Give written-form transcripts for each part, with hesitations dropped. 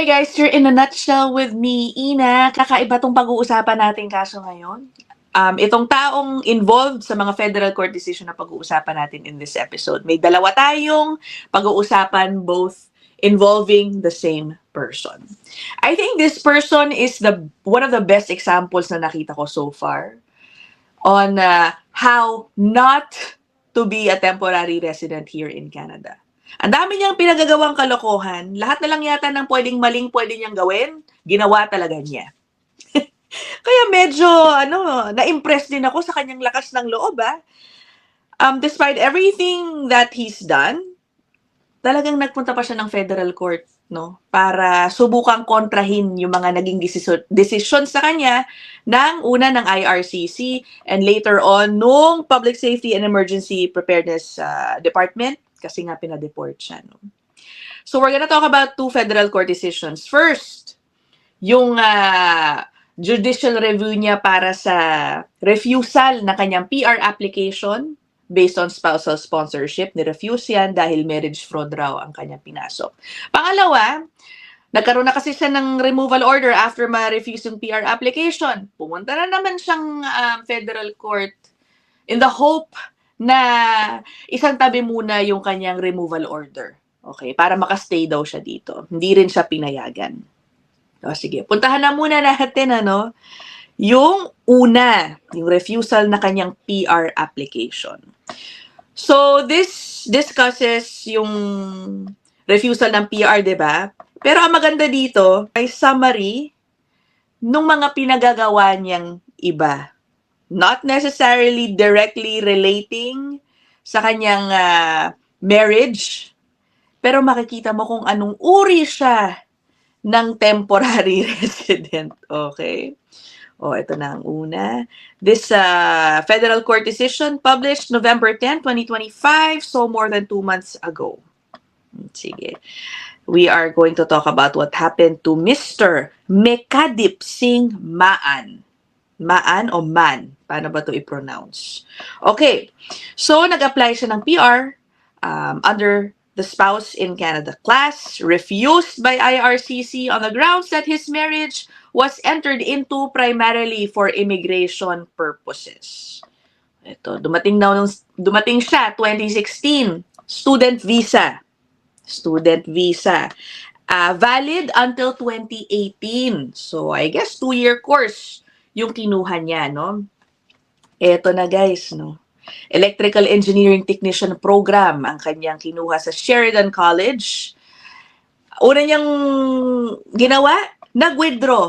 Okay guys, you're in a nutshell with me, Ina. Kakaiba tong pag-uusapan natin kaso ngayon. Itong taong involved sa mga federal court decision na pag-uusapan natin in this episode. May dalawa tayong pag-uusapan both involving the same person. I think this person is one of the best examples na nakita ko so far on how not to be a temporary resident here in Canada. Ang dami niyang pinagagawang kalokohan. Lahat na lang yata ng pwede niyang gawin, ginawa talaga niya. Kaya medyo, na-impress din ako sa kanyang lakas ng loob, despite everything that he's done, talagang nagpunta pa siya ng federal court, no? Para subukang kontrahin yung mga naging decision sa kanya ng una ng IRCC and later on nung Public Safety and Emergency Preparedness Department kasi nga pinadeport siya, no? So we're gonna talk about two federal court decisions. First, yung judicial review niya para sa refusal na kanyang PR application based on spousal sponsorship. Ni-refuse yan dahil marriage fraud raw ang kanyang pinasok. Pangalawa, nagkaroon na kasi siya ng removal order after ma-refuse yung PR application. Pumunta na naman siyang federal court in the hope na isang tabi muna yung kanyang removal order. Okay, para makastay daw siya dito. Hindi rin siya pinayagan. O, sige, puntahan na muna natin, yung una, yung refusal na kanyang PR application. So, this discusses yung refusal ng PR, diba? Pero ang maganda dito, may summary nung mga pinagagawa niyang iba. Not necessarily directly relating sa kanyang marriage, pero makikita mo kung anong uri siya ng temporary resident. Okay? Ito na ang una. This federal court decision published November 10, 2025, so more than 2 months ago. Sige. We are going to talk about what happened to Mr. Mekadip Singh Maan. Maan o Man? Paano ba ito i-pronounce? Okay. So, nag-apply siya ng PR under the Spouse in Canada class, refused by IRCC on the grounds that his marriage was entered into primarily for immigration purposes. Ito, dumating siya 2016, student visa. Student visa. Valid until 2018. So, I guess 2-year course yung kinuha niya, no? Eto na guys, no? Electrical Engineering Technician Program ang kanyang kinuha sa Sheridan College. Una niyang ginawa, nag-withdraw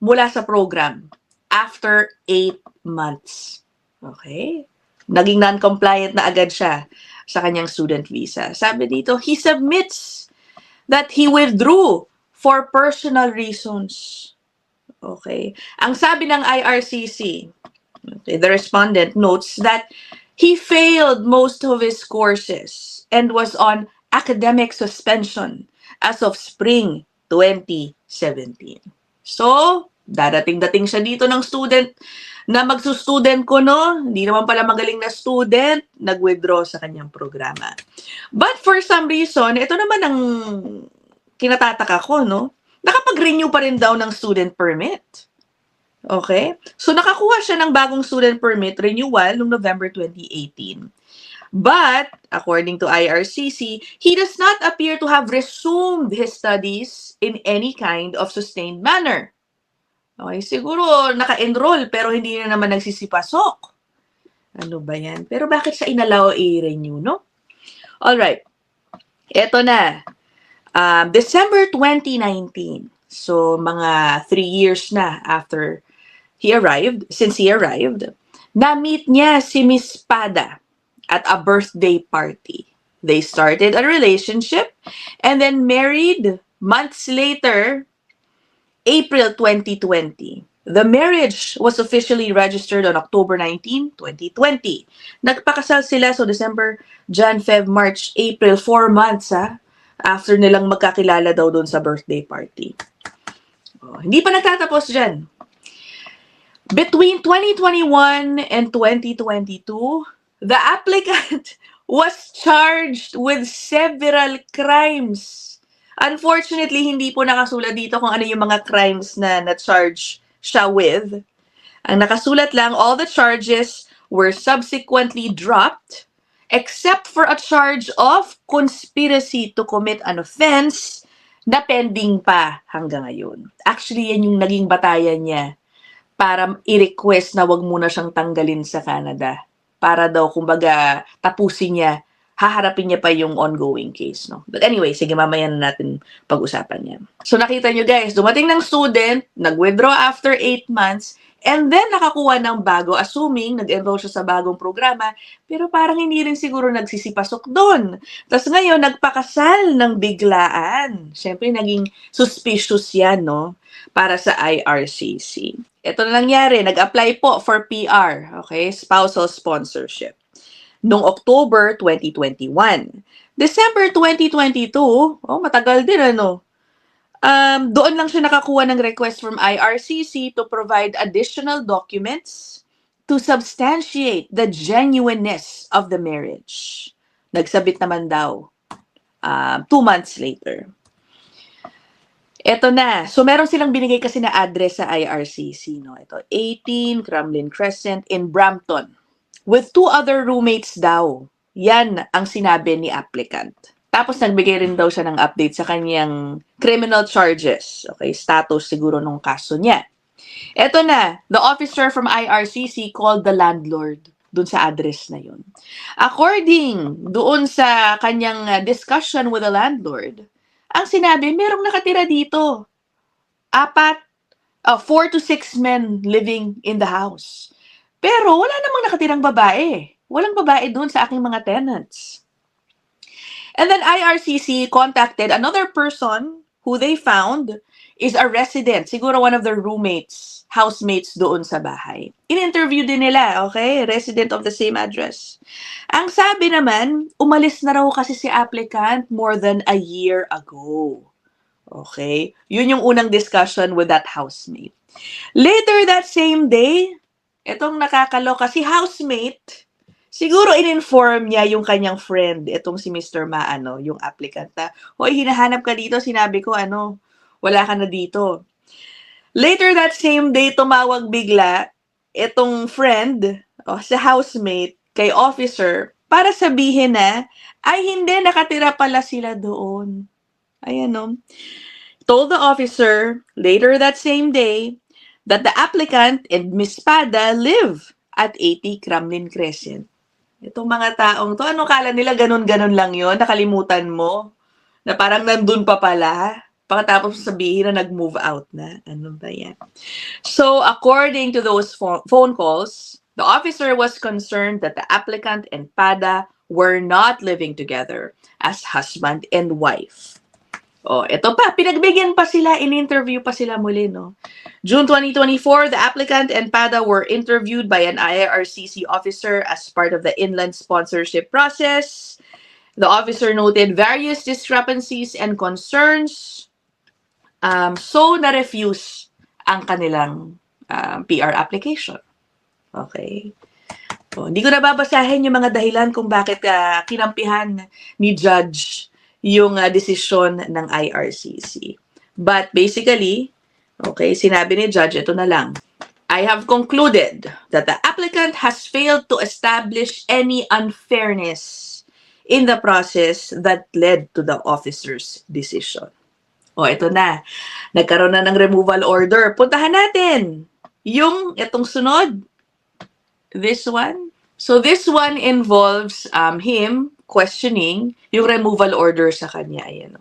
mula sa program after 8 months. Okay? Naging non-compliant na agad siya sa kanyang student visa. Sabi dito, he submits that he withdrew for personal reasons. Okay? Ang sabi ng IRCC, the respondent notes that he failed most of his courses and was on academic suspension as of spring 2017. So, dadating-dating siya dito ng student na magsu-student ko, no? Hindi naman pala magaling na student, nag-withdraw sa kanyang programa. But for some reason, ito naman ang kinatataka ko, no? Nakapag-renew pa rin daw ng student permit. Okay? So, nakakuha siya ng bagong student permit renewal noong November 2018. But, according to IRCC, he does not appear to have resumed his studies in any kind of sustained manner. Okay, siguro naka-enroll pero hindi na naman nagsisipasok. Ano ba yan? Pero bakit siya inalaw i-renew, no? Alright. Eto na. December 2019. So, mga 3 years na after since he arrived, na-meet niya si Miss Pada at a birthday party. They started a relationship and then married months later, April 2020. The marriage was officially registered on October 19, 2020. Nagpakasal sila so December, Jan, Feb, March, April, 4 months after nilang magkakilala daw doon sa birthday party. Hindi pa nagtatapos dyan. Between 2021 and 2022, the applicant was charged with several crimes Unfortunately, hindi po nakasulat dito kung ano yung mga crimes na na-charge siya with. Ang nakasulat lang, all the charges were subsequently dropped except for a charge of conspiracy to commit an offense na pending pa hanggang ngayon. Actually, yan yung naging batayan niya para i-request na wag muna siyang tanggalin sa Canada. Para daw, kumbaga, tapusin niya, haharapin niya pa yung ongoing case, no? But anyway, sige, mamaya na natin pag-usapan yan. So, nakita niyo guys, dumating ng student, nag-withdraw after 8 months, and then nakakuha ng bago, assuming nag-enroll siya sa bagong programa, pero parang hindi rin siguro nagsisipasok doon. Tapos ngayon, nagpakasal ng biglaan. Siyempre, naging suspicious yan, no? Para sa IRCC. Ito na nangyari, nag-apply po for PR, okay? Spousal sponsorship. Noong October 2021. December 2022, matagal din ano. Doon lang siya nakakuha ng request from IRCC to provide additional documents to substantiate the genuineness of the marriage. Nagsabit naman daw 2 months later. Eto na. So, meron silang binigay kasi na address sa IRCC, no? Ito, 18 Crumlin Crescent in Brampton. With 2 other roommates daw. Yan ang sinabi ni applicant. Tapos, nagbigay rin daw siya ng update sa kanyang criminal charges. Okay, status siguro nung kaso niya. Eto na. The officer from IRCC called the landlord dun sa address na yun. According doon sa kanyang discussion with the landlord, ang sinabi, merong nakatira dito. 4 to 6 men living in the house. Pero wala namang nakatirang babae. Walang babae doon sa aking mga tenants. And then IRCC contacted another person who they found is a resident. Siguro one of their roommates, housemates doon sa bahay. In-interview din nila, okay? Resident of the same address. Ang sabi naman, umalis na raw kasi si applicant more than a year ago. Okay? Yun yung unang discussion with that housemate. Later that same day, etong nakakaloka, si housemate, siguro in-inform niya yung kanyang friend, etong si Mr. Maano, yung applicant na, hoy, hinahanap ka dito, sinabi ko, wala ka na dito. Later that same day, tumawag bigla, etong friend, sa housemate, kay officer, para sabihin na, ay hindi, nakatira pala sila doon. Ayan, no? Told the officer, later that same day, that the applicant and Miss Pada live at 80 Crumlin Crescent. Itong mga taong to, ano kala nila ganun-ganun lang yon? Nakalimutan mo? Na parang nandun pa pala? Pagkatapos sabihin na nag-move out na. Ano ba yan? So, according to those phone calls, the officer was concerned that the applicant and Pada were not living together as husband and wife. Ito pa, pinagbigyan pa sila, in-interview pa sila muli, no? June 2024, the applicant and Pada were interviewed by an IRCC officer as part of the inland sponsorship process. The officer noted various discrepancies and concerns. So, na-refuse ang kanilang PR application. Okay? Hindi ko nababasahin yung mga dahilan kung bakit kinampihan ni Judge yung desisyon ng IRCC. But basically, okay, sinabi ni Judge, ito na lang. I have concluded that the applicant has failed to establish any unfairness in the process that led to the officer's decision. Ito na. Nagkaroon na ng removal order. Puntahan natin yung itong sunod. This one. So this one involves him questioning yung removal order sa kanya. Ayan,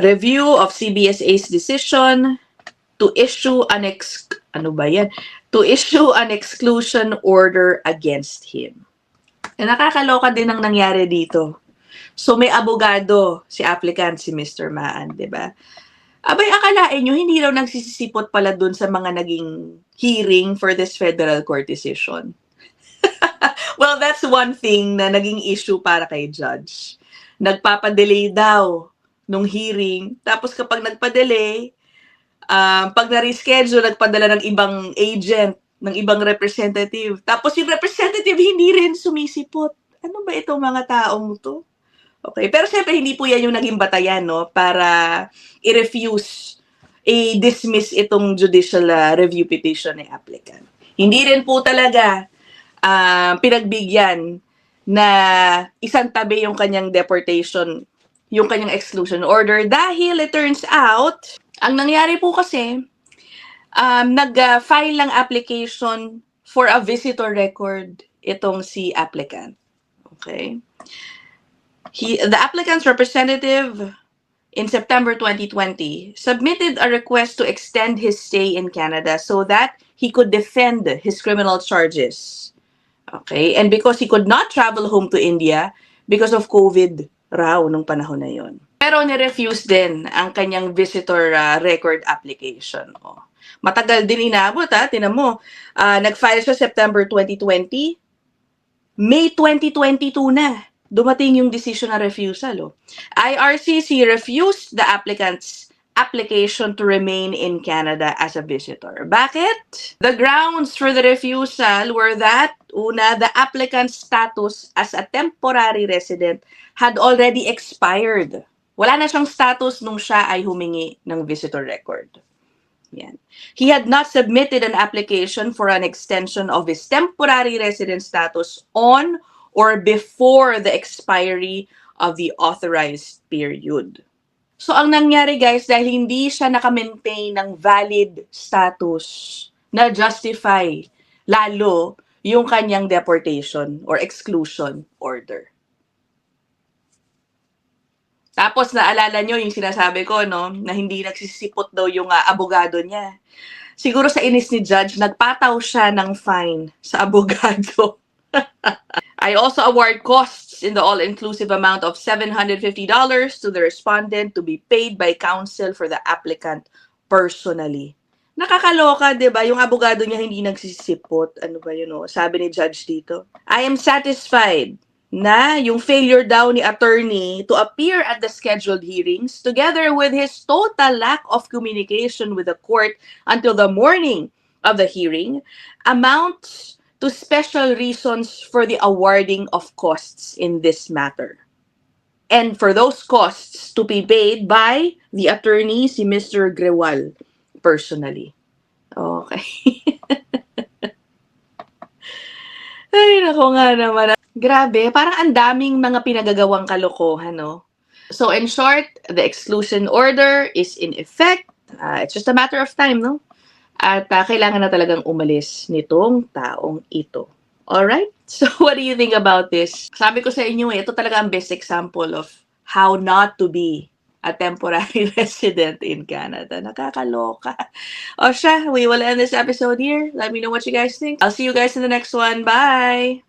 review of CBSA's decision to issue an exclusion order against him. Nakakaloka din ang nangyari dito. So, may abogado, si applicant, si Mr. Maan, di ba? Abay, akalain nyo, hindi raw nagsisipot pala dun sa mga naging hearing for this federal court decision. Well, that's one thing na naging issue para kay Judge. Nagpapadelay daw nung hearing. Tapos kapag nagpadelay, pag na-reschedule, nagpadala ng ibang agent, ng ibang representative. Tapos yung representative hindi rin sumisipot. Ano ba itong mga taong to? Okay? Pero syempre, hindi po yan yung naging batayan, no? Para i-refuse, i-dismiss itong judicial review petition ni applicant. Hindi rin po talaga pinagbigyan na isang tabi yung kanyang deportation, yung kanyang exclusion order dahil it turns out, ang nangyari po kasi, nag-file ng application for a visitor record itong si applicant. Okay? The applicant's representative in September 2020 submitted a request to extend his stay in Canada so that he could defend his criminal charges. Okay? And because he could not travel home to India because of COVID raw nung panahon na yon. Pero ni-refuse din ang kanyang visitor record application. Oh. Matagal din inabot, tinan mo. Nag-file siya September 2020. May 2022 na. Dumating yung decision na refusal. Oh. IRCC refused the applicant's application to remain in Canada as a visitor. Bakit? The grounds for the refusal were that, una, the applicant's status as a temporary resident had already expired. Wala na siyang status nung siya ay humingi ng visitor record. Yan. He had not submitted an application for an extension of his temporary resident status on or before the expiry of the authorized period. So, ang nangyari guys, dahil hindi siya naka-maintain ng valid status na justify lalo yung kanyang deportation or exclusion order. Tapos, naalala nyo yung sinasabi ko, no, na hindi nagsisipot daw yung abogado niya. Siguro sa inis ni Judge, nagpataw siya ng fine sa abogado. I also award costs in the all-inclusive amount of $750 to the respondent to be paid by counsel for the applicant personally. Nakakaloka, di ba? Yung abogado niya hindi nagsisipot. Ano ba yun, no? Sabi ni Judge dito. I am satisfied na yung failure daw ni attorney to appear at the scheduled hearings together with his total lack of communication with the court until the morning of the hearing amounts to special reasons for the awarding of costs in this matter. And for those costs to be paid by the attorney, si Mr. Grewal, personally. Okay. Ay, nako nga naman. Grabe, parang ang daming mga pinagagawang kalokohan, no? So, in short, the exclusion order is in effect. It's just a matter of time, no? At kailangan na talagang umalis nitong taong ito. Alright? So, what do you think about this? Sabi ko sa inyo, ito talaga ang best example of how not to be a temporary resident in Canada. Nakakaloka. O siya, we will end this episode here. Let me know what you guys think. I'll see you guys in the next one. Bye!